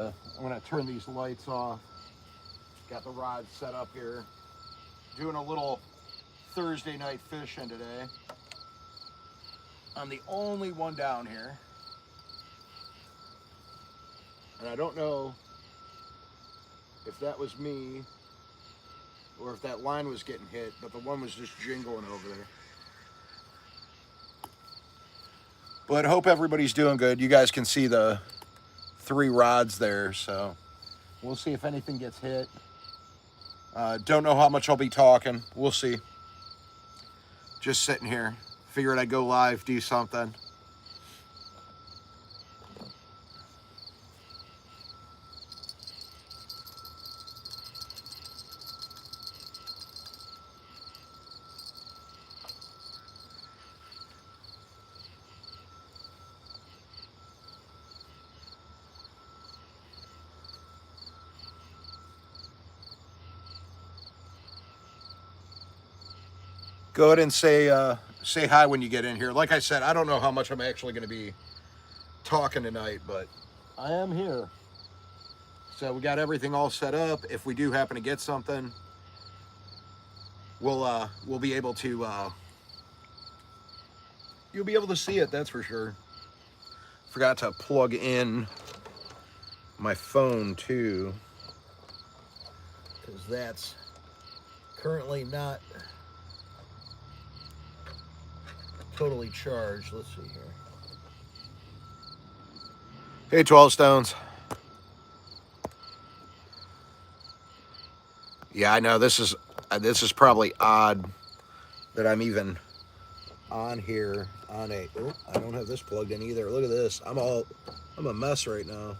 I'm gonna turn these lights off. Got the rod set up here. Doing a little Thursday night fishing today. I'm the only one down here. And I don't know if that was me or if that line was getting hit, but the one was just jingling over there. But hope everybody's doing good. You guys can see the 3 rods there, so we'll see if anything gets hit. Don't know how much I'll be talking. We'll see. Just sitting here. Figured I'd go live, do something. Go ahead and say hi when you get in here. Like I said, I don't know how much I'm actually going to be talking tonight, but I am here. So we got everything all set up. If we do happen to get something, we'll be able to you'll be able to see it. That's for sure. Forgot to plug in my phone too, because that's currently not totally charged. Let's see here. Hey, 12 Stones. Yeah, I know this is probably odd that I'm even on here on a. Oh, I don't have this plugged in either. Look at this. I'm a mess right now.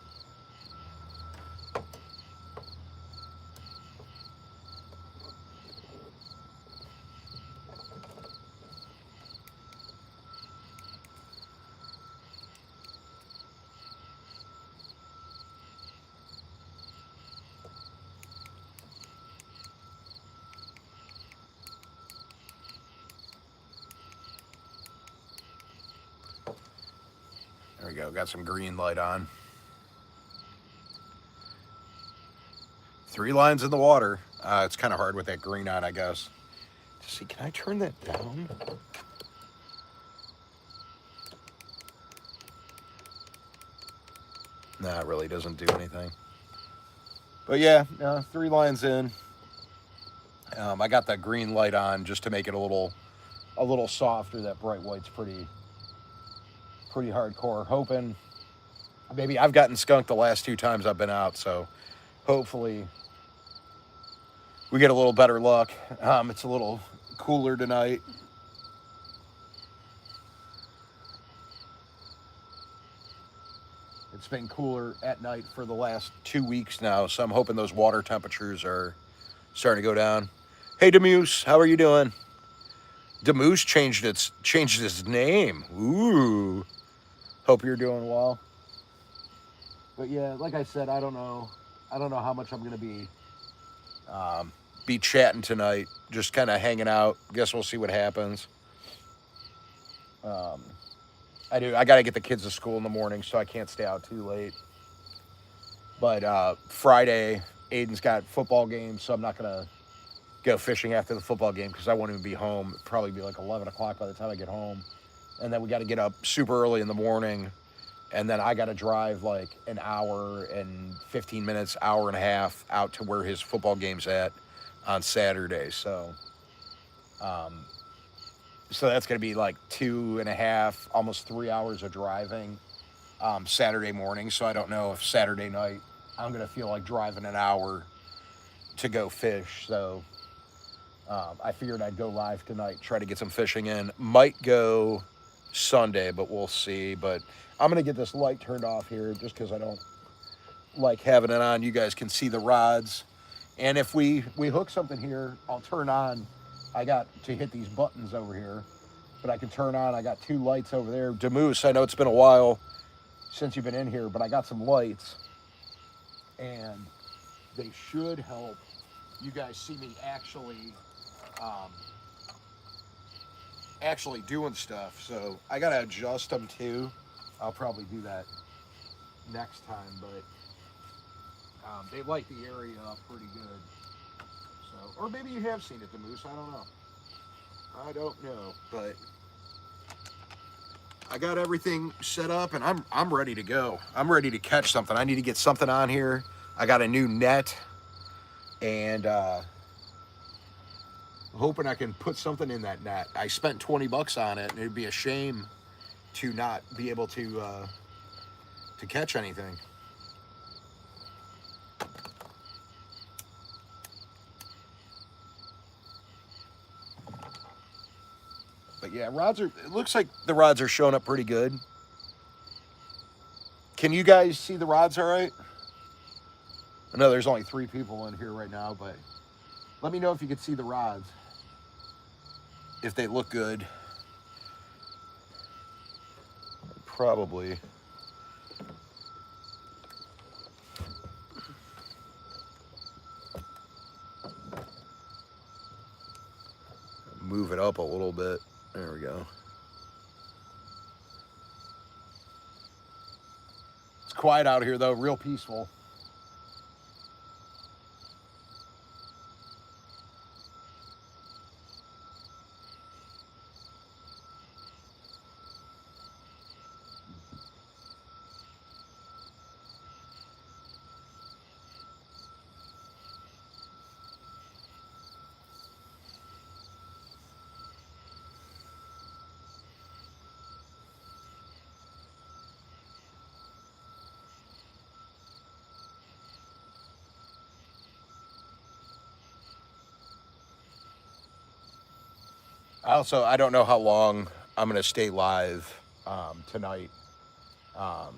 There we go. Got some green light on. 3 lines in the water. It's kind of hard with that green on, I guess. Let's see, can I turn that down? Nah, it really doesn't do anything. But yeah, 3 lines in. I got that green light on just to make it a little softer. That bright white's pretty hardcore. Hoping maybe I've gotten skunked the last 2 times I've been out, so hopefully we get a little better luck. It's a little cooler tonight. It's been cooler at night for the last 2 weeks now, so I'm hoping those water temperatures are starting to go down. Hey, Demoose, how are you doing? Demoose changed its name. Ooh. Hope you're doing well. But yeah, like I said, I don't know how much I'm gonna be chatting tonight. Just kind of hanging out. Guess we'll see what happens. Um, I gotta get the kids to school in the morning, so I can't stay out too late. But Friday, Aiden's got football games, so I'm not gonna go fishing after the football game because I won't even be home. It'll probably be like 11 o'clock by the time I get home. And then we got to get up super early in the morning. And then I got to drive like an hour and 15 minutes, hour and a half out to where his football game's at on Saturday. Um, so that's going to be like 2.5, almost 3 hours of driving Saturday morning. So I don't know if Saturday night I'm going to feel like driving an hour to go fish. So I figured I'd go live tonight, try to get some fishing in. Might go Sunday, but we'll see. But I'm going to get this light turned off here just because I don't like having it on. You guys can see the rods. And if we hook something here, I'll turn on. I got to hit these buttons over here, but I can turn on. I got 2 lights over there. Demoose, I know it's been a while since you've been in here, but I got some lights. And they should help you guys see me um, actually doing stuff. So I gotta adjust them too. I'll probably do that next time. But They light the area up pretty good. So, or maybe you have seen it, the moose. I don't know. I don't know, but I got everything set up, and I'm ready to go. I'm ready to catch something. I need to get something on here. I got a new net, and hoping I can put something in that net. I spent $20 on it, and it'd be a shame to not be able to catch anything. But yeah, rods are. It looks like the rods are showing up pretty good. Can you guys see the rods all right? I know there's only 3 people in here right now, but let me know if you can see the rods. If they look good. Probably. Move it up a little bit. There we go. It's quiet out here though, real peaceful. Also, I don't know how long I'm gonna stay live tonight. Um,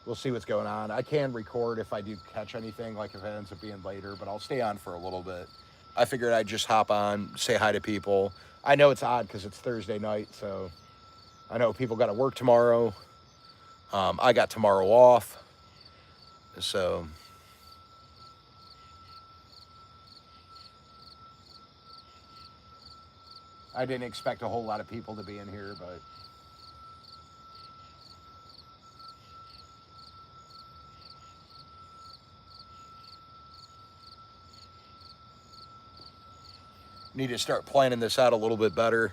we'll see what's going on. I can record if I do catch anything, like if it ends up being later, but I'll stay on for a little bit. I figured I'd just hop on, say hi to people. I know it's odd because it's Thursday night, so I know people got to work tomorrow. I got tomorrow off, so I didn't expect a whole lot of people to be in here, but need to start planning this out a little bit better.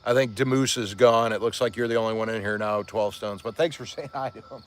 I think Demoose is gone. It looks like you're the only one in here now, 12 Stones. But thanks for saying hi to him.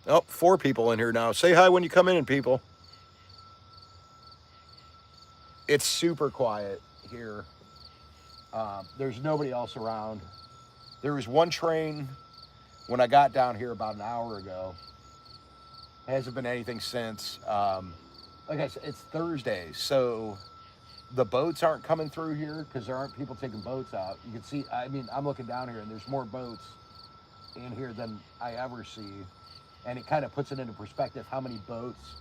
Oh, 4 people in here now. Say hi when you come in, people. It's super quiet here. There's nobody else around. There was one train when I got down here about an hour ago. Hasn't been anything since. Like I said, it's Thursday, so the boats aren't coming through here because there aren't people taking boats out. You can see, I mean, I'm looking down here and there's more boats in here than I ever see. And it kind of puts it into perspective how many boats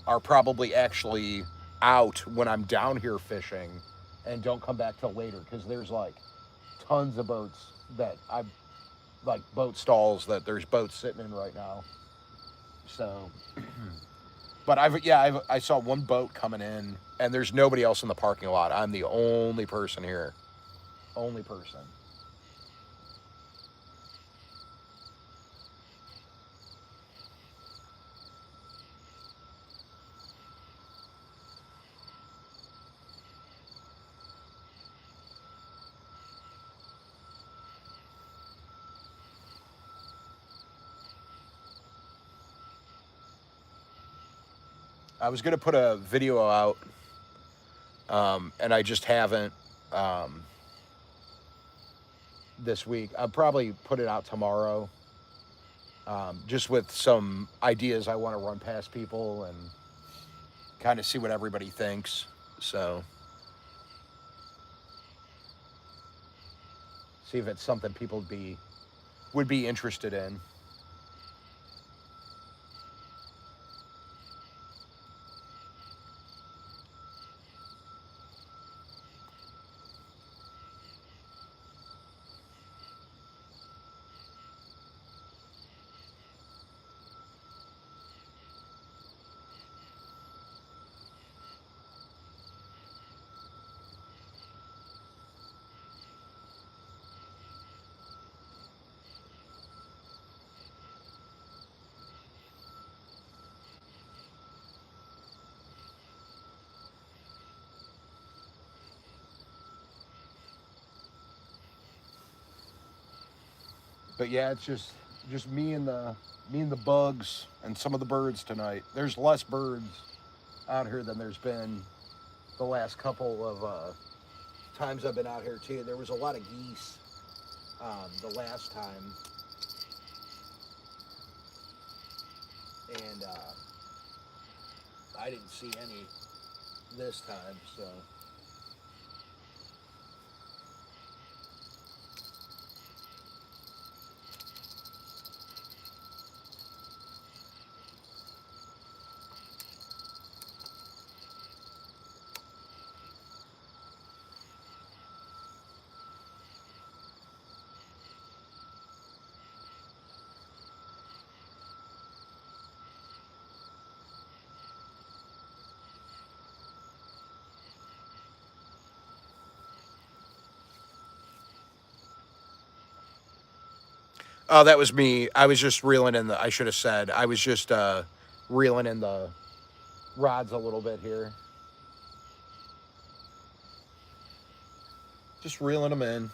are probably actually out when I'm down here fishing and don't come back till later because there's like tons of boats that I've like boat stalls that there's boats sitting in right now. So, but I saw one boat coming in and there's nobody else in the parking lot. I'm the only person here. Only person. I was gonna put a video out, and I just haven't um, this week. I'll probably put it out tomorrow, just with some ideas I want to run past people and kind of see what everybody thinks. So, see if it's something people would be interested in. But yeah, it's just me and the bugs and some of the birds tonight. There's less birds out here than there's been the last couple of times I've been out here too. There was a lot of geese the last time, and I didn't see any this time. So oh, that was me. I was just reeling in the. I should have said. I was just reeling in the rods a little bit here. Just reeling them in.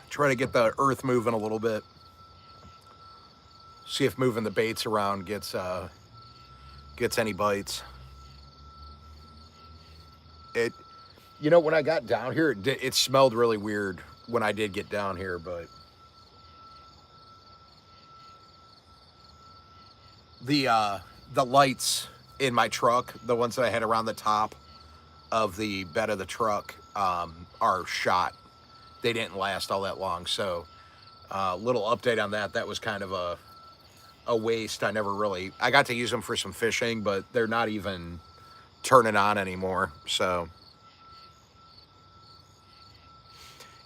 Try to get the earth moving a little bit. See if moving the baits around gets any bites. It, when I got down here, it smelled really weird when I did get down here, but the uh, the lights in my truck, the ones that I had around the top of the bed of the truck, are shot. They didn't last all that long, so little update on that. That was kind of a waste. I got to use them for some fishing, but they're not even turning on anymore. So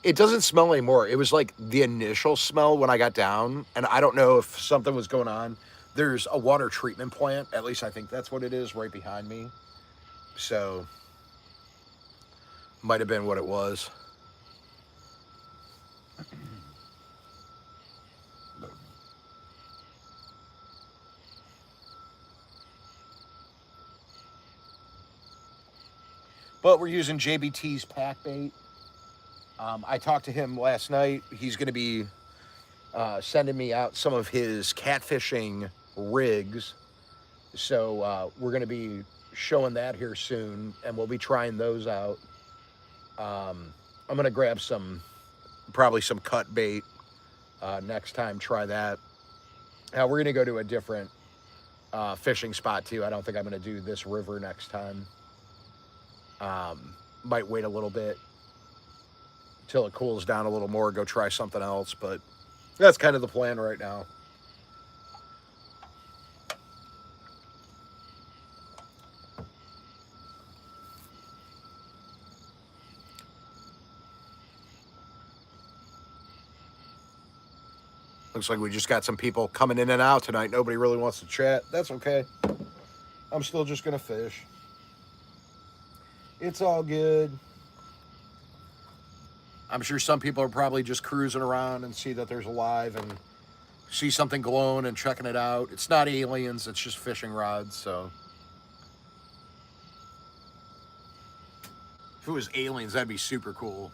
it doesn't smell anymore. It was like the initial smell when I got down, and I don't know if something was going on. There's a water treatment plant, at least I think that's what it is, right behind me. So might have been what it was. But we're using JBT's pack bait. I talked to him last night. He's going to be sending me out some of his catfishing rigs. So we're going to be showing that here soon, and we'll be trying those out. I'm going to grab probably some cut bait next time, try that. We're going to go to a different fishing spot too. I don't think I'm going to do this river next time. Might wait a little bit till it cools down a little more, go try something else, but that's kind of the plan right now. Looks like we just got some people coming in and out tonight. Nobody really wants to chat. That's okay. I'm still just going to fish. It's all good. I'm sure some people are probably just cruising around and see that there's a live and see something glowing and checking it out. It's not aliens, it's just fishing rods, so. If it was aliens, that'd be super cool.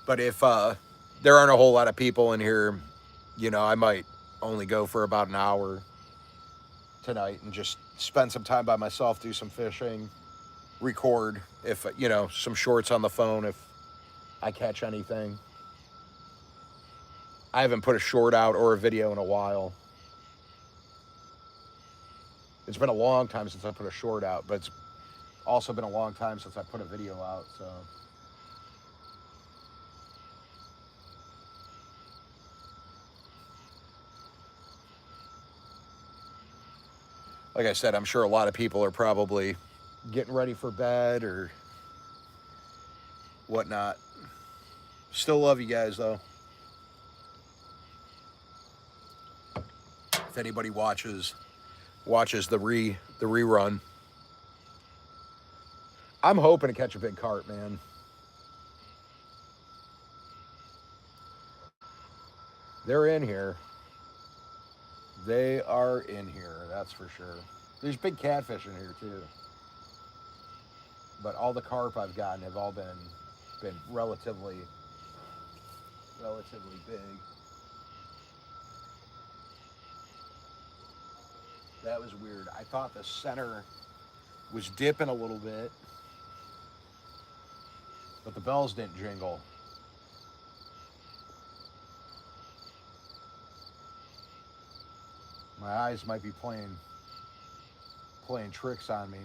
But if there aren't a whole lot of people in here, I might only go for about an hour tonight and just spend some time by myself, do some fishing, record if, some shorts on the phone if I catch anything. I haven't put a short out or a video in a while. It's been a long time since I put a short out, but it's also been a long time since I put a video out, so. Like I said, I'm sure a lot of people are probably getting ready for bed or whatnot. Still love you guys though. If anybody watches the rerun, I'm hoping to catch a big carp, man. They're in here. They are in here, that's for sure. There's big catfish in here too. But all the carp I've gotten have all been relatively big. That was weird. I thought the center was dipping a little bit, but the bells didn't jingle. My eyes might be playing tricks on me.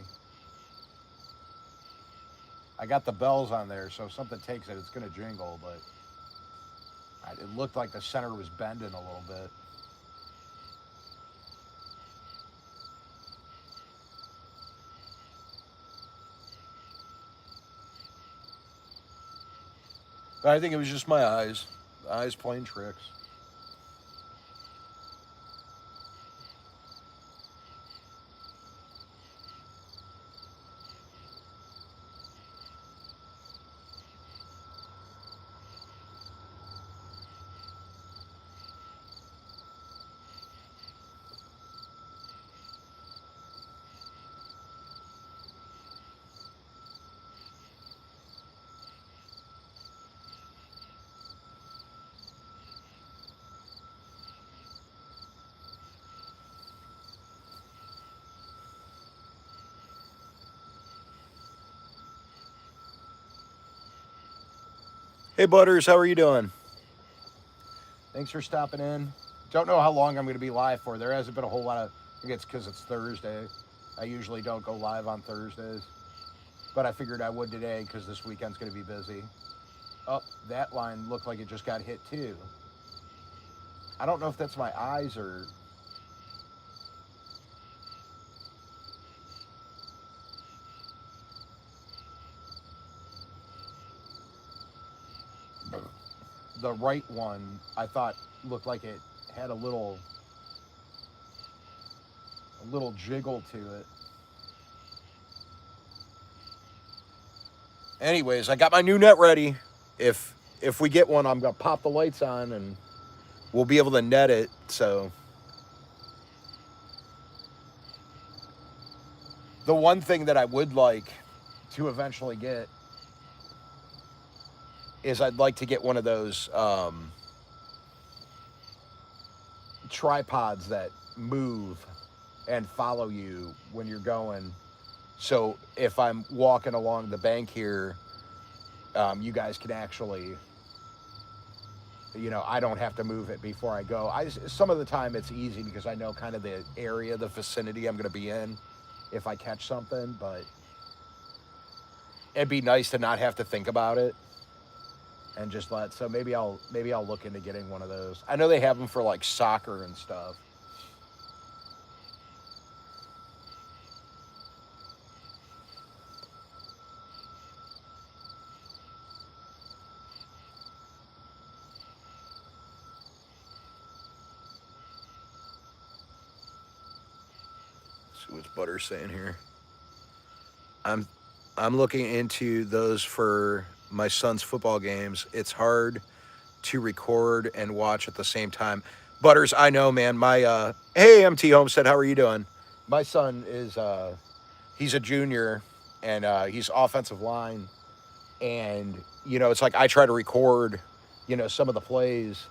I got the bells on there, so if something takes it, it's gonna jingle. But it looked like the center was bending a little bit. But I think it was just my eyes. The eyes playing tricks. Hey, Butters, how are you doing? Thanks for stopping in. Don't know how long I'm going to be live for. There hasn't been a whole lot of. I think it's because it's Thursday. I usually don't go live on Thursdays, but I figured I would today because this weekend's going to be busy. Oh, that line looked like it just got hit too. I don't know if that's my eyes or. The right one, I thought looked like it had a little jiggle to it. Anyways, I got my new net ready. If we get one, I'm gonna pop the lights on and we'll be able to net it. So the one thing that I would like to eventually get is I'd like to get one of those tripods that move and follow you when you're going. So if I'm walking along the bank here, you guys can actually, I don't have to move it before I go. Some of the time it's easy because I know kind of the area, the vicinity I'm going to be in if I catch something, but it'd be nice to not have to think about it and just so maybe I'll look into getting one of those. I know they have them for like soccer and stuff. Let's see what's Butter saying here. I'm I'm looking into those for my son's football games. It's hard to record and watch at the same time. Butters, I know, man. My hey, MT Homestead, how are you doing? My son is he's a junior and he's offensive line, and it's like I try to record, some of the plays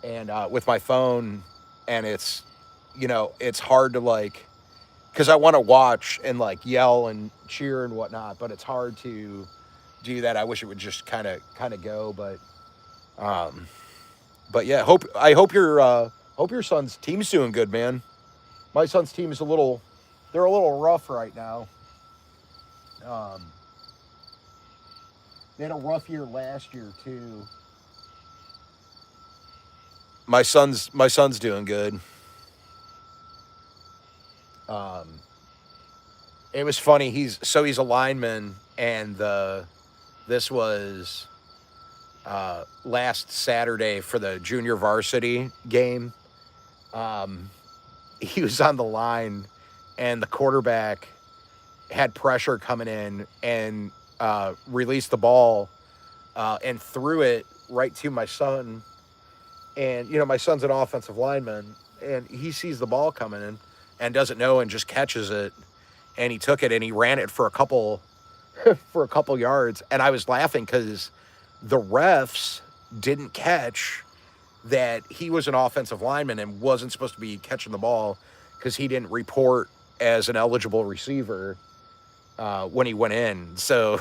and with my phone, and it's hard to like because I want to watch and like yell and cheer and whatnot, but it's hard to do that. I wish it would just kind of go, um, but yeah, hope your son's team's doing good, man. My son's team is they're a little rough right now. Um, they had a rough year last year too. My son's doing good. Um, it was funny. He's a lineman, and this was last Saturday for the junior varsity game. Um, he was on the line, and the quarterback had pressure coming in and released the ball and threw it right to my son. And my son's an offensive lineman, and he sees the ball coming in and doesn't know and just catches it. And he took it and he ran it for a couple for a couple yards. And I was laughing because the refs didn't catch that he was an offensive lineman and wasn't supposed to be catching the ball because he didn't report as an eligible receiver when he went in. So,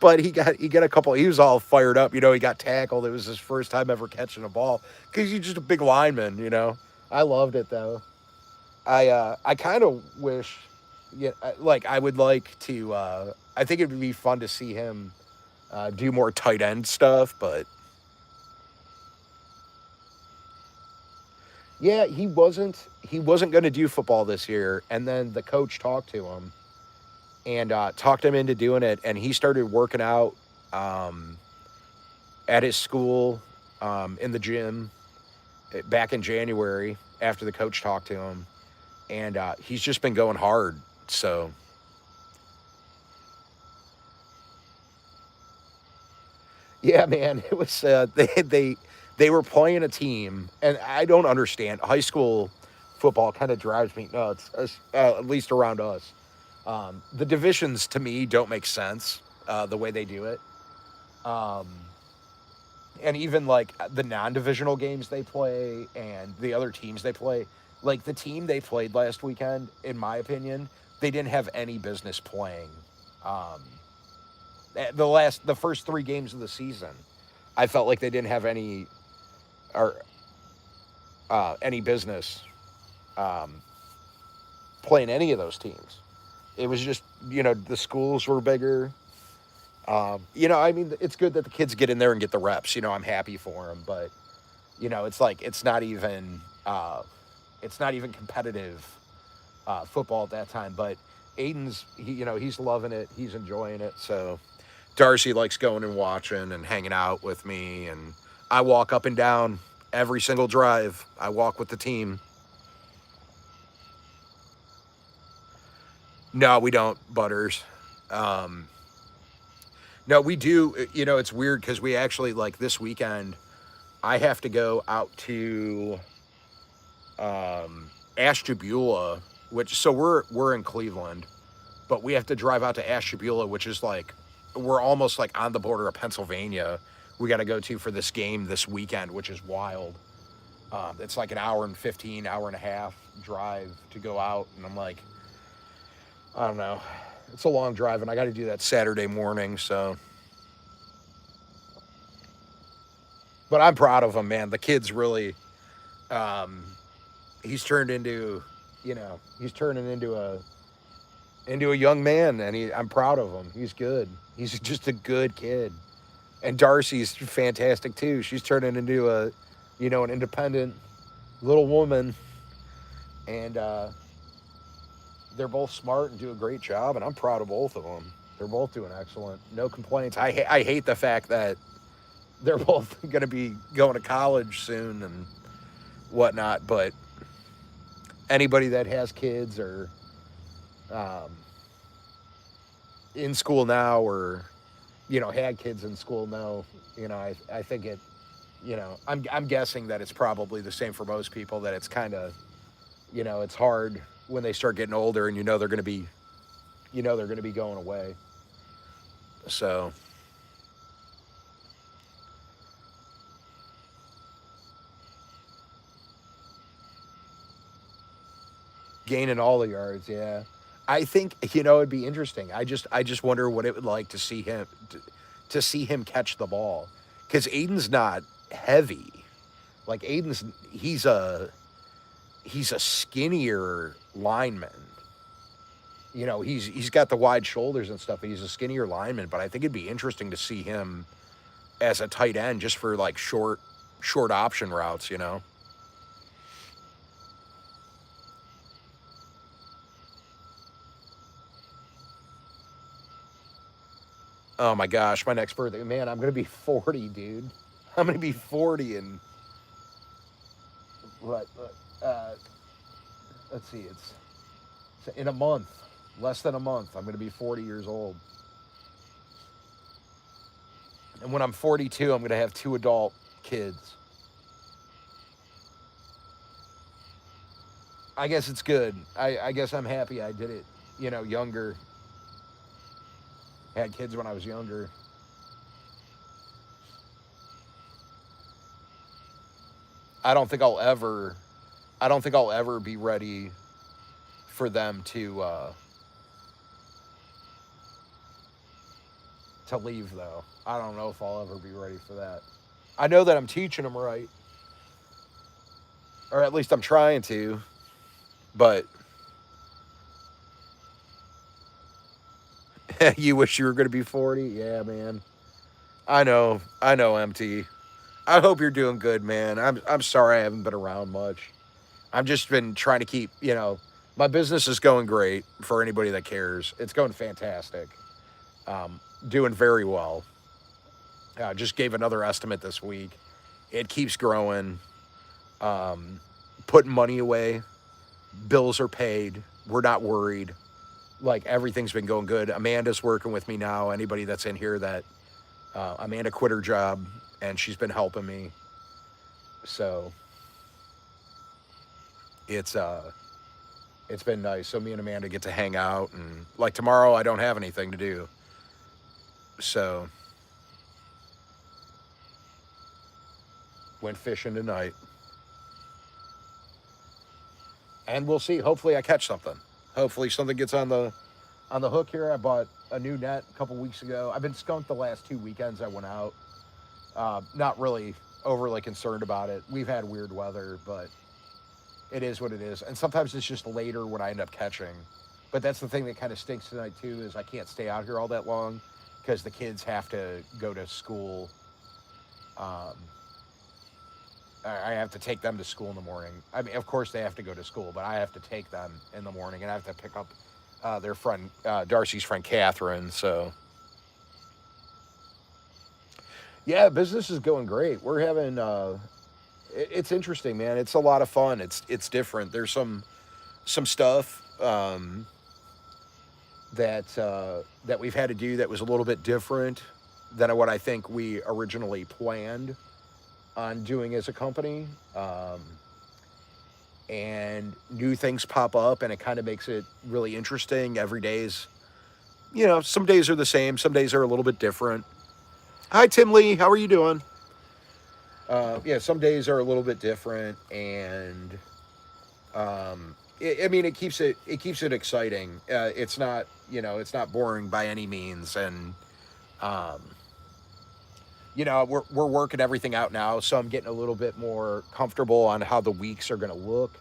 but he got a couple. He was all fired up. He got tackled. It was his first time ever catching a ball because he's just a big lineman. I loved it though. I kind of wish, yeah, like I would like to. I think it would be fun to see him do more tight end stuff, but yeah, he wasn't going to do football this year, and then the coach talked to him and talked him into doing it, and he started working out um, at his school in the gym back in January after the coach talked to him, and he's just been going hard. So yeah, man, it was they were playing a team, and I don't understand high school football. Kind of drives me nuts, at least around us. The divisions to me don't make sense the way they do it. Um, and even like the non-divisional games they play and the other teams they play, like the team they played last weekend, in my opinion, they didn't have any business playing. Um, the first three games of the season, I felt like they didn't have or any business um, playing any of those teams. It was just the schools were bigger. I mean, it's good that the kids get in there and get the reps. I'm happy for them, but it's like it's not even competitive football at that time. But he's loving it. He's enjoying it. So Darcy likes going and watching and hanging out with me, and I walk up and down every single drive. I walk with the team. No, we don't, Butters. Um, no, we do. It's weird because we actually like this weekend. I have to go out to Ashtabula, which so we're in Cleveland, but we have to drive out to Ashtabula, which is like we're almost like on the border of Pennsylvania. We got to go to for this game this weekend, which is wild. It's like an hour and 15, hour and a half drive to go out, and I'm like, I don't know, it's a long drive, and I got to do that Saturday morning. So, but I'm proud of him, man. The kid's really, um, he's turned into, he's turning into a young man, and I'm proud of him. He's good. He's just a good kid. And Darcy's fantastic too. She's turning into an independent little woman, and they're both smart and do a great job. And I'm proud of both of them. They're both doing excellent. No complaints. I hate the fact that they're both going to be going to college soon and whatnot. But anybody that has kids or um, in school now or had kids in school know, I think I'm guessing that it's probably the same for most people, that it's kind of, it's hard when they start getting older and they're going to be going away. So, gaining all the yards, yeah. I think, it'd be interesting. I just wonder what it would like to see him catch the ball cuz Aiden's not heavy. Like he's a skinnier lineman. He's got the wide shoulders and stuff. But he's a skinnier lineman, but I think it'd be interesting to see him as a tight end just for like short option routes. Oh my gosh, my next birthday, man, I'm gonna be 40, dude. I'm gonna be 40 and what? Let's see, it's in a month, less than a month. I'm gonna be 40 years old, and when I'm 42, I'm gonna have two adult kids. I guess it's good. I guess I'm happy I did it, younger. Had kids when I was younger. I don't think I'll ever I don't think I'll ever be ready for them to leave though. I don't know if I'll ever be ready for that. I know that I'm teaching them right, or at least I'm trying to, but you wish you were going to be 40? Yeah, man. I know, MT. I hope you're doing good, man. I'm sorry I haven't been around much. I've just been trying to keep, my business is going great for anybody that cares. It's going fantastic. Doing very well. Just gave another estimate this week. It keeps growing. Putting money away. Bills are paid. We're not worried. Like everything's been going good. Amanda's working with me now. Anybody that's in here that Amanda quit her job and she's been helping me. So it's it's been nice. So me and Amanda get to hang out, and like tomorrow I don't have anything to do. So went fishing tonight. And we'll see. Hopefully I catch something. Hopefully something gets on the hook here. I bought a new net a couple weeks ago. I've been skunked the last 2 weekends I went out. Not really overly concerned about it. We've had weird weather, but it is what it is. And sometimes it's just later when I end up catching. But that's the thing that kind of stinks tonight too, is I can't stay out here all that long because the kids have to go to school. Um, I have to take them to school in the morning. I mean, of course they have to go to school, but I have to take them in the morning, and I have to pick up their friend, Darcy's friend Catherine. So yeah, business is going great. We're having it's interesting, man. It's a lot of fun. It's different. There's some stuff that we've had to do that was a little bit different than what I think we originally planned on doing as a company. And new things pop up, and it kind of makes it really interesting. Every day's, some days are the same, some days are a little bit different. Hi, Tim Lee. How are you doing? Yeah, some days are a little bit different, and I mean, it keeps it exciting. It's not, it's not boring by any means, and um, we're working everything out now, so I'm getting a little bit more comfortable on how the weeks are going to look.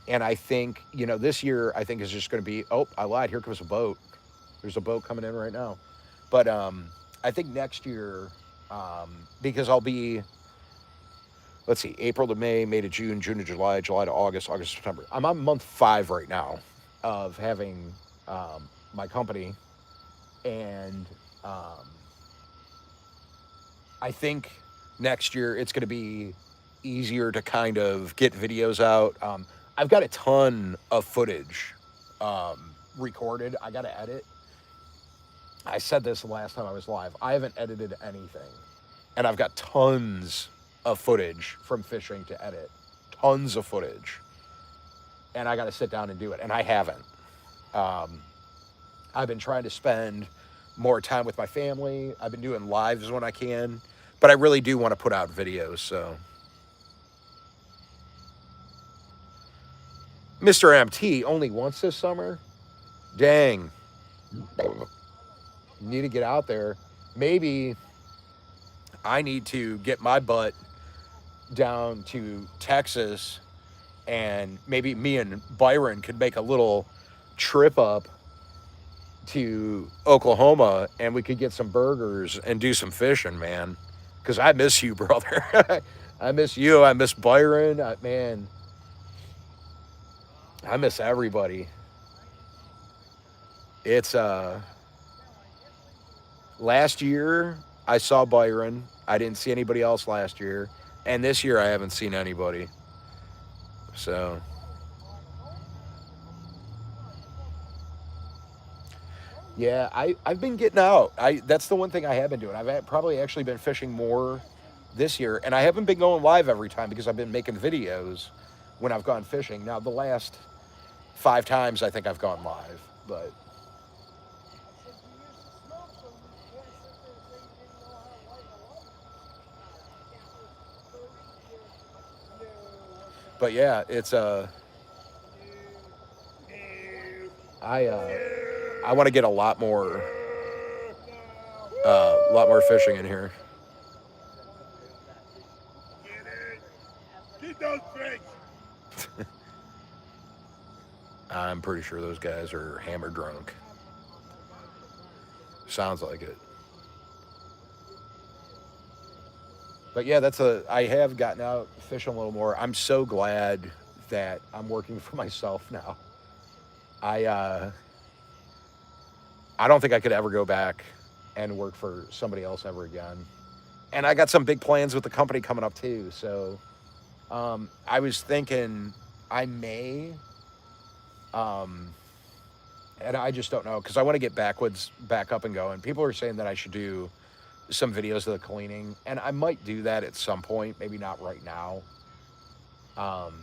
And I think, this year I think is just going to be. Oh, I lied. Here comes a boat. There's a boat coming in right now. But I think next year, because I'll be, let's see, April to May, May to June, June to July, July to August, August to September. I'm on month 5 right now of having my company, and I think next year it's going to be easier to kind of get videos out. I've got a ton of footage recorded. I got to edit. I said this the last time I was live. I haven't edited anything, and I've got tons of footage from fishing to edit. Tons of footage, and I got to sit down and do it, and I haven't. Um, I've been trying to spend more time with my family. I've been doing lives when I can, but I really do want to put out videos. So, Mr. MT only once this summer. Dang, need to get out there. Maybe I need to get my butt down to Texas, and maybe me and Byron could make a little trip up to Oklahoma, and we could get some burgers and do some fishing, man. Because I miss you, brother. I miss you. I miss Byron. Man, I miss everybody. It's last year I saw Byron. I didn't see anybody else last year, and this year I haven't seen anybody. So yeah, I've been getting out. I That's the one thing I have been doing. Probably actually been fishing more this year, and I haven't been going live every time because I've been making videos when I've gone fishing. Now the last 5 times I think I've gone live, but yeah, it's I I want to get a lot more fishing in here. I'm pretty sure those guys are hammered drunk. Sounds like it. But yeah, I have gotten out fishing a little more. I'm so glad that I'm working for myself now. I uh I don't think I could ever go back and work for somebody else ever again. And I got some big plans with the company coming up too. So I was thinking I may, um, and I just don't know because I want to get back up and going. People are saying that I should do some videos of the cleaning, and I might do that at some point. Maybe not right now. Um,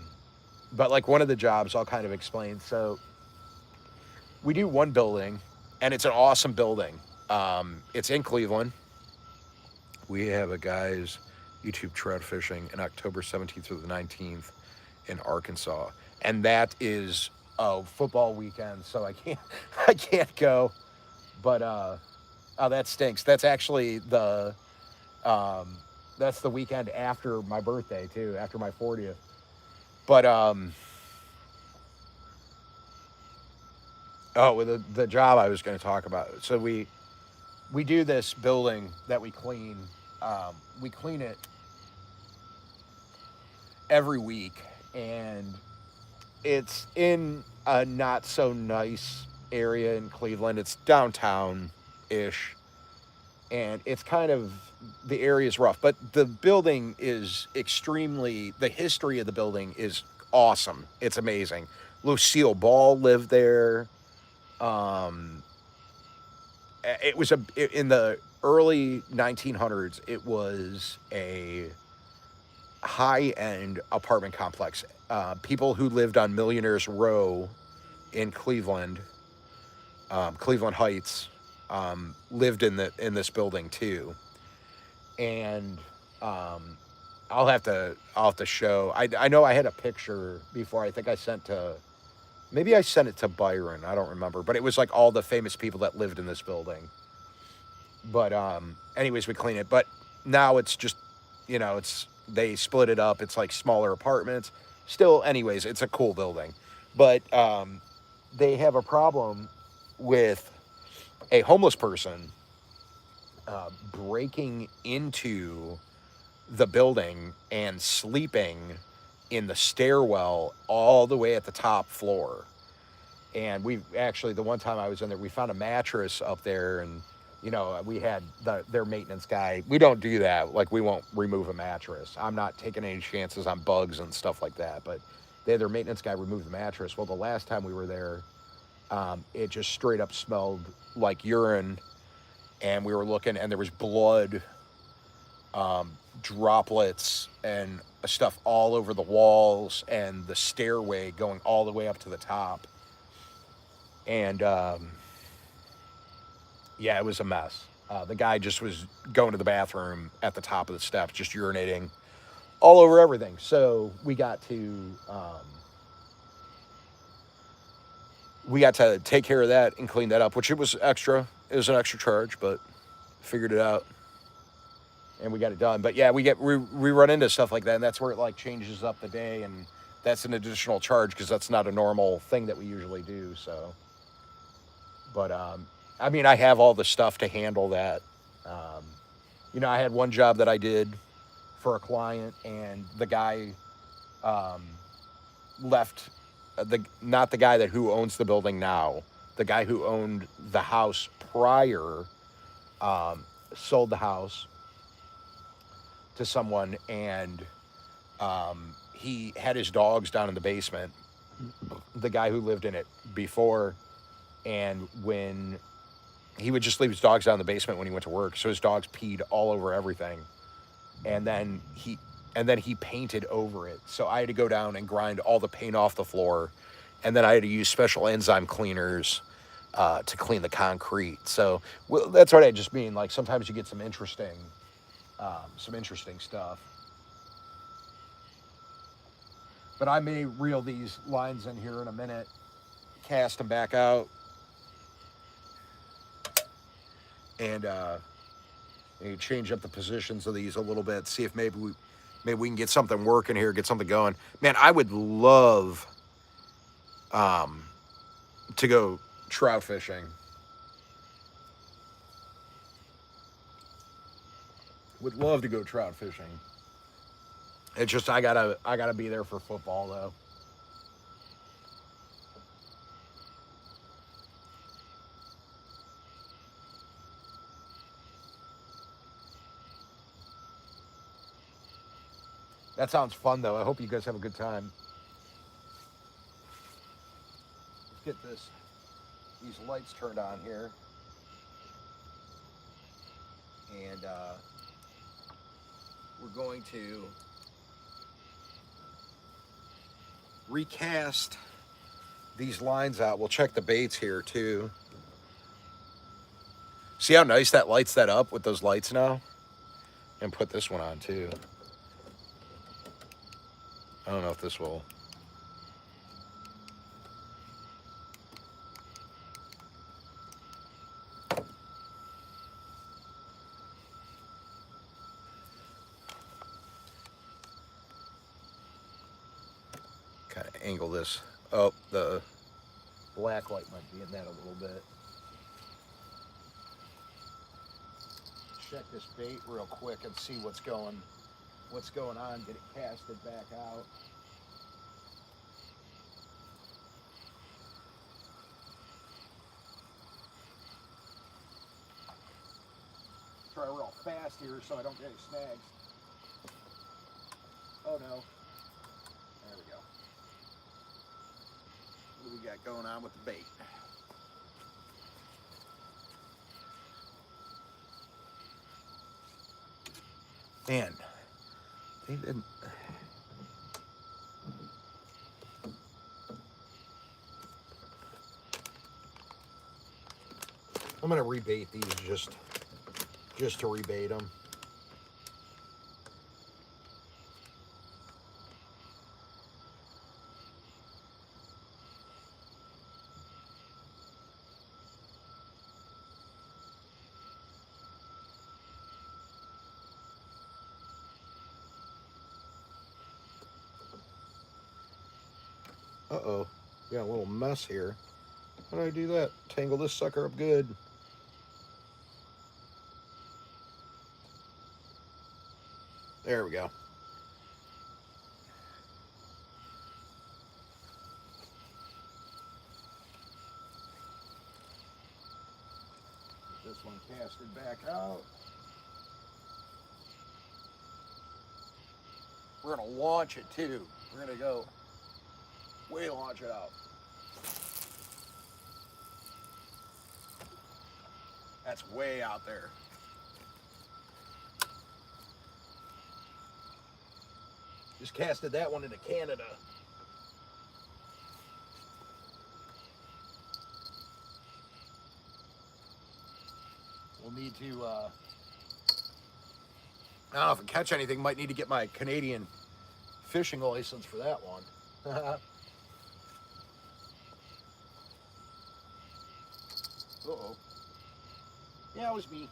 but like one of the jobs, I'll kind of explain. So we do one building, and it's an awesome building. It's in Cleveland. We have a guy's YouTube trout fishing in October 17th through the 19th in Arkansas, and that is a football weekend, so I can't I can't go. But oh, that stinks. Um, that's the weekend after my birthday too, after my 40th. But oh, with the job I was going to talk about. So we do this building that we clean. We clean it every week, and it's in a not so nice area in Cleveland. It's downtown ish, and it's kind of the area is rough, but the building is the history of the building is awesome. It's amazing. Lucille Ball lived there. Um, it was in the early 1900s. It was a high end apartment complex. People who lived on Millionaires Row in Cleveland, Cleveland Heights, lived in this building too. And um, I'll have to show. I know I had a picture before. I think I sent to maybe I sent it to Byron. I don't remember, but it was like all the famous people that lived in this building. But anyways, we clean it. But now it's just it's they split it up. It's like smaller apartments. Still, anyways, it's a cool building. But they have a problem with a homeless person breaking into the building and sleeping in the stairwell all the way at the top floor. And we actually, the one time I was in there, we found a mattress up there, and we had their maintenance guy. We don't do that. Like, we won't remove a mattress. I'm not taking any chances on bugs and stuff like that. But they had their maintenance guy remove the mattress. Well, the last time we were there, it just straight up smelled like urine, and we were looking, and there was blood, droplets, and stuff all over the walls and the stairway going all the way up to the top. And yeah, it was a mess. The guy just was going to the bathroom at the top of the steps, just urinating all over everything. So we got to take care of that and clean that up, which it was extra. It was an extra charge, but figured it out and we got it done. But yeah, we run into stuff like that, and that's where it like changes up the day, and that's an additional charge because that's not a normal thing that we usually do. So, but I mean, I have all the stuff to handle that. Um, I had one job that I did for a client, and the guy um, left the not the guy that who owns the building now. The guy who owned the house prior um, sold the house to someone, and he had his dogs down in the basement. The guy who lived in it before, and when he would just leave his dogs down in the basement when he went to work, so his dogs peed all over everything, and then he painted over it. So I had to go down and grind all the paint off the floor and then I had to use special enzyme cleaners to clean the concrete. So well, that's what I just mean. Like sometimes you get some interesting stuff. But I may reel these lines in here in a minute, cast them back out, and change up the positions of these a little bit. See if maybe we can get something working here, get something going. Man, I would love um, to go trout fishing. Would love to go trout fishing. It's just I gotta be there for football though. That sounds fun though. I hope you guys have a good time. Let's get these lights turned on here, and we're going to recast these lines out. We'll check the baits here too. See how nice that lights that up with those lights now? And put this one on too. I don't know if this will. Kind of angle this. Oh, the black light might be in that a little bit. Check this bait real quick and see what's going on. Get it casted back out. Try real fast here so I don't get any snags. Oh no. There we go. What do we got going on with the bait? Man, they didn't. I'm gonna rebait these just to rebait them. Uh-oh, got a little mess here. How do I do that? Tangle this sucker up good. There we go. Get this one casted back out. We're gonna launch it too. We're gonna go way launch it out. That's way out there. Just casted that one into Canada. We'll need to, I don't know if I catch anything. Might need to get my Canadian fishing license for that one. Uh-oh. Yeah, it was me.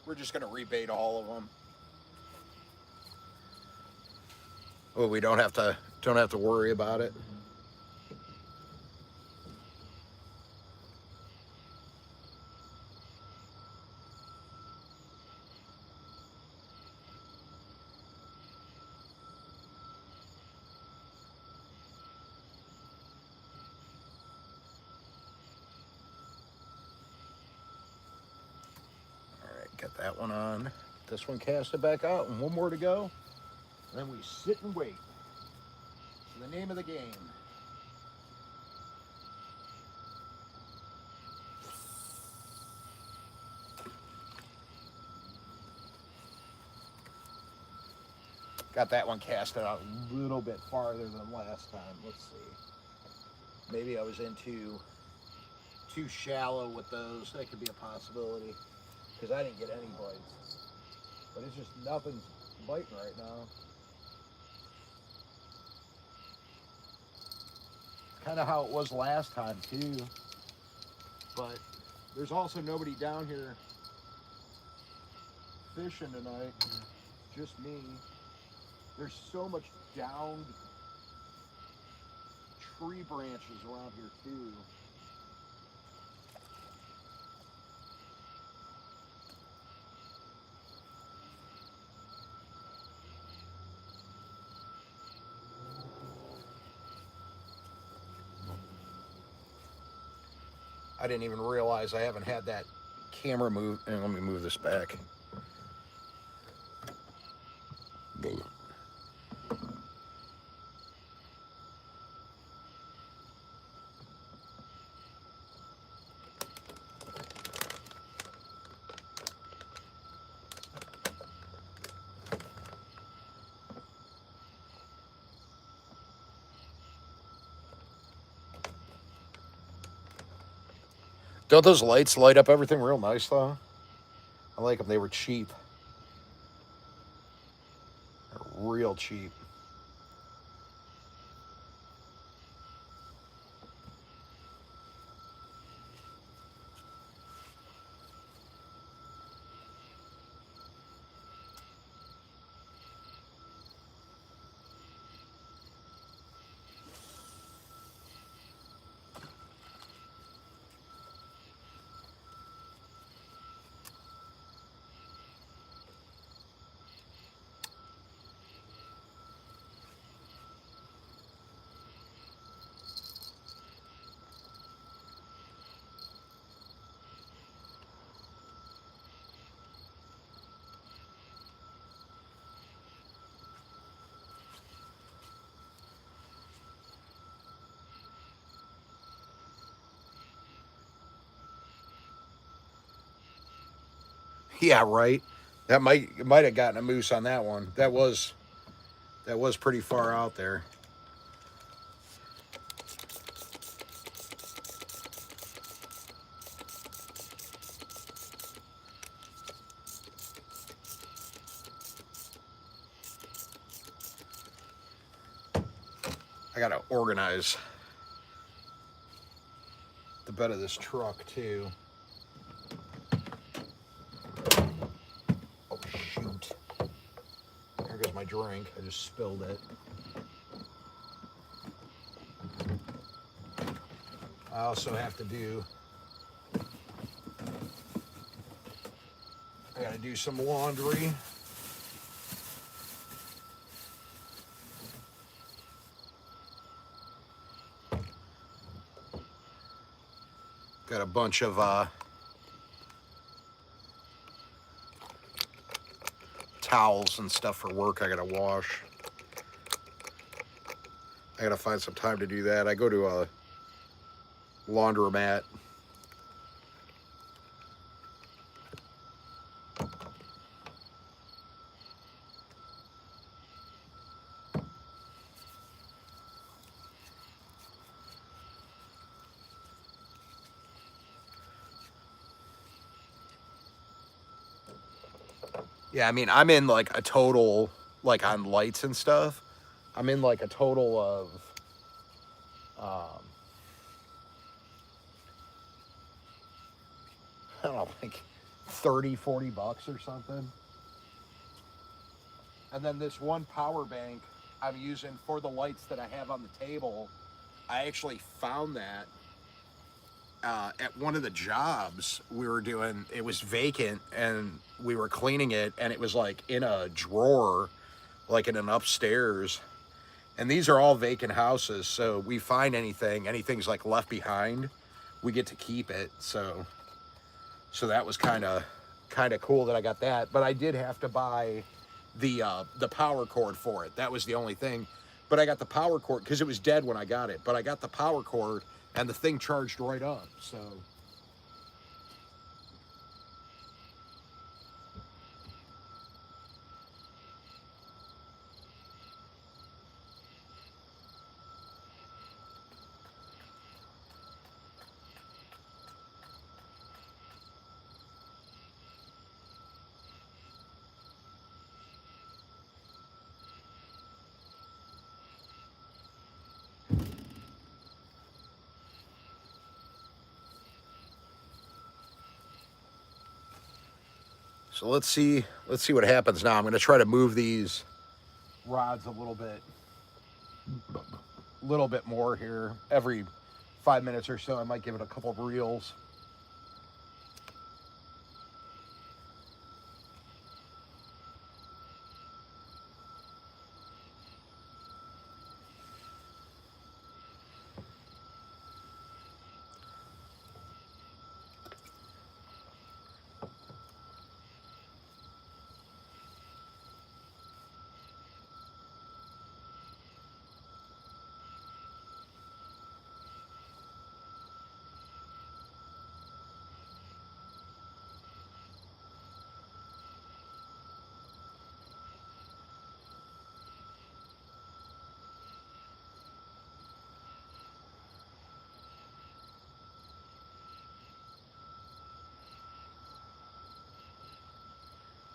We're just gonna rebait all of them. Well, we don't have to worry about it. that one on. This one casted back out, and one more to go. And then we sit and wait. It's the name of the game. Got that one casted out a little bit farther than last time. Let's see. Maybe I was in too shallow with those. That could be a possibility. Because I didn't get any bites. But it's just nothing's biting right now. Kind of how it was last time too. But there's also nobody down here fishing tonight. Just me. There's so much downed tree branches around here too. I didn't even realize I haven't had that camera move. And let me move this back. Don't those lights light up everything real nice though? I like them. They were cheap. They're real cheap. Yeah, right. That might have gotten a moose on that one. That was pretty far out there. I gotta organize the bed of this truck too. Oh shoot! There goes my drink. I just spilled it. I also have to do. I gotta do some laundry. Got a bunch of towels and stuff for work I gotta wash. I gotta find some time to do that. I go to a laundromat. Yeah, I mean, I'm in like a total, like on lights and stuff, I'm in like a total of, I don't know, like 30, 40 bucks or something. And then this one power bank I'm using for the lights that I have on the table, I actually found that at one of the jobs we were doing. It was vacant and we were cleaning it, and it was like in a drawer, like in an upstairs. And these are all vacant houses, so we find anything's like left behind, we get to keep it. So that was kind of kind of cool that I got that. But I did have to buy the power cord for it. That was the only thing. But I got the power cord because it was dead when I got it. But I got the power cord and the thing charged right up. So let's see what happens now. I'm going to try to move these rods a little bit more here. Every 5 minutes or so, I might give it a couple of reels.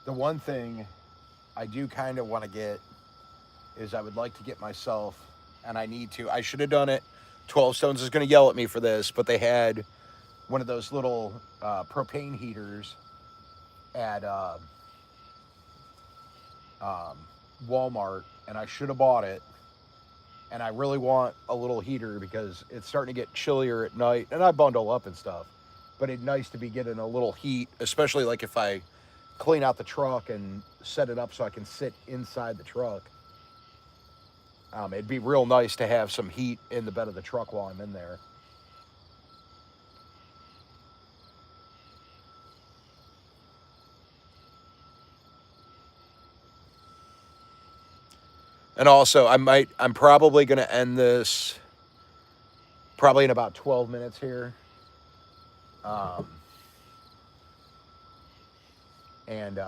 The one thing I do kind of want to get is I would like to get myself, and I need to. I should have done it. 12 Stones is going to yell at me for this, but they had one of those little propane heaters at um, Walmart, and I should have bought it. And I really want a little heater because it's starting to get chillier at night, and I bundle up and stuff. But it's nice to be getting a little heat, especially like if I clean out the truck and set it up so I can sit inside the truck. It'd be real nice to have some heat in the bed of the truck while I'm in there. And also, I'm probably going to end this probably in about 12 minutes here. Um, and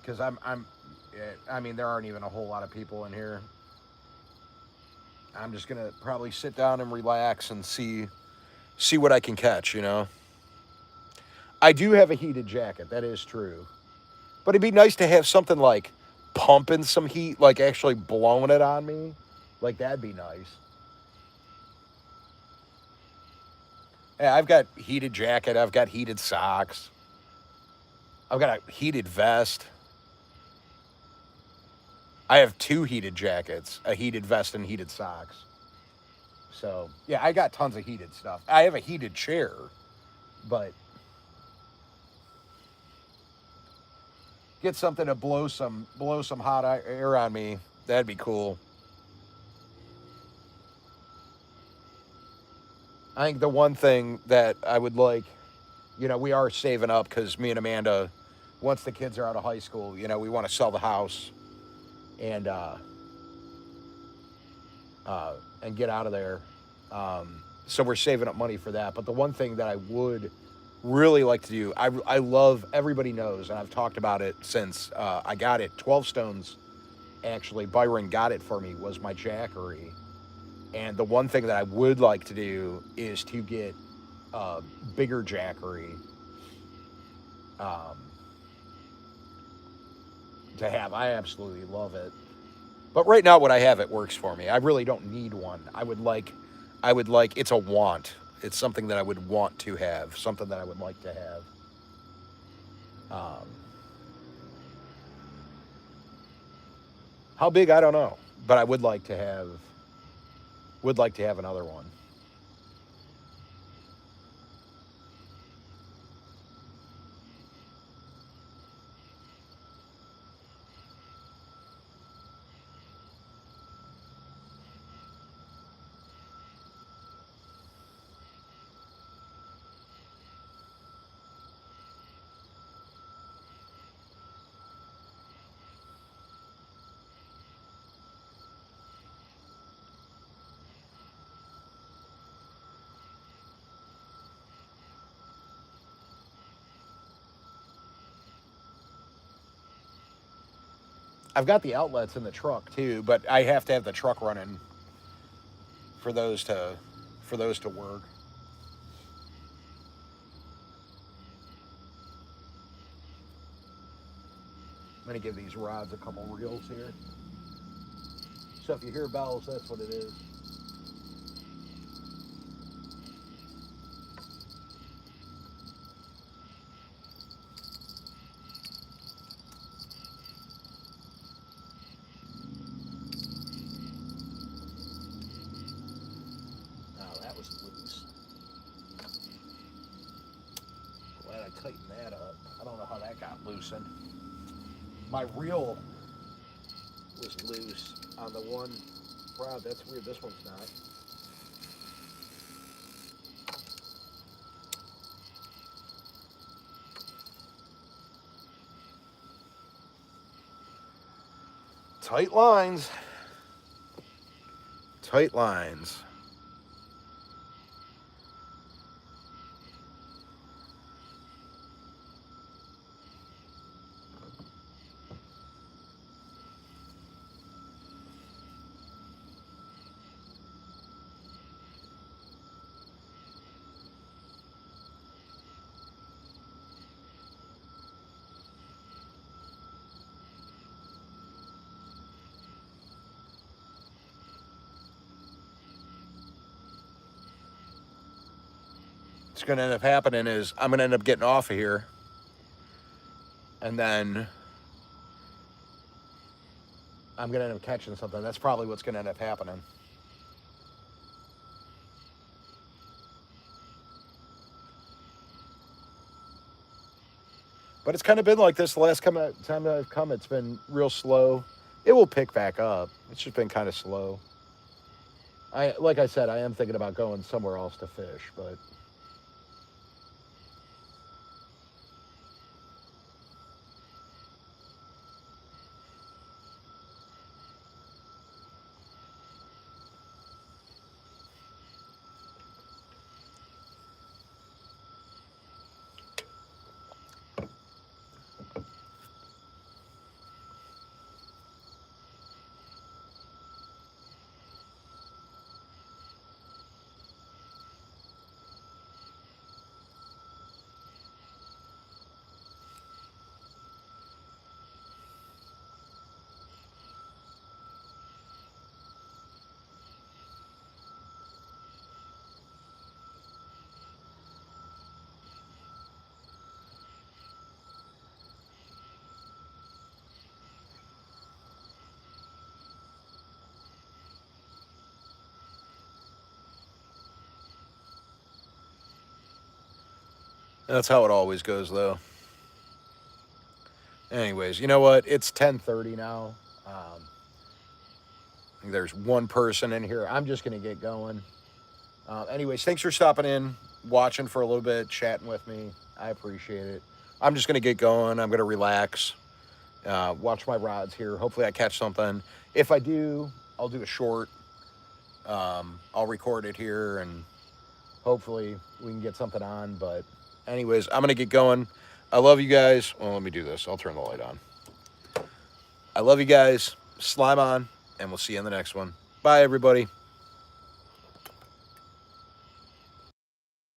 because I mean, there aren't even a whole lot of people in here. I'm just gonna probably sit down and relax and see what I can catch. I do have a heated jacket. That is true, but it'd be nice to have something like pumping some heat, like actually blowing it on me. Like that'd be nice. Yeah, I've got heated jacket. I've got heated socks. I've got a heated vest. I have two heated jackets, a heated vest, and heated socks. So yeah, I got tons of heated stuff. I have a heated chair, but get something to blow some hot air on me. That'd be cool. I think the one thing that I would like, we are saving up because me and Amanda, once the kids are out of high school, we want to sell the house and and get out of there. So we're saving up money for that. But the one thing that I would really like to do, I love, everybody knows, and I've talked about it since I got it. 12 Stones, actually, Byron got it for me, was my Jackery. And the one thing that I would like to do is to get a bigger Jackery um, to have. I absolutely love it. But right now, what I have, it works for me. I really don't need one. I would like. It's a want. It's something that I would want to have. Something that I would like to have. Um, how big? I don't know. But I would like to have. Would like to have another one. I've got the outlets in the truck too, but I have to have the truck running for those to work. I'm gonna give these rods a couple reels here. So if you hear bells, that's what it is. Oh, that was loose. Glad I tightened that up. I don't know how that got loosened. My reel was loose on the one rod. That's weird. This one's not. Tight lines. Tight lines. What's going to end up happening is I'm going to end up getting off of here, and then I'm going to end up catching something. That's probably what's going to end up happening. But it's kind of been like this the last time I've come. It's been real slow. It will pick back up. It's just been kind of slow. Like I said, I am thinking about going somewhere else to fish, but that's how it always goes, though. Anyways, you know what? It's 10:30 now. There's one person in here. I'm just gonna get going. Anyways, thanks for stopping in, watching for a little bit, chatting with me. I appreciate it. I'm just gonna get going. I'm gonna relax, watch my rods here. Hopefully, I catch something. If I do, I'll do a short. I'll record it here, and hopefully, we can get something on. But, anyways, I'm gonna get going. I love you guys. Well, let me do this. I'll turn the light on. I love you guys. Slime on, and we'll see you in the next one. Bye, everybody.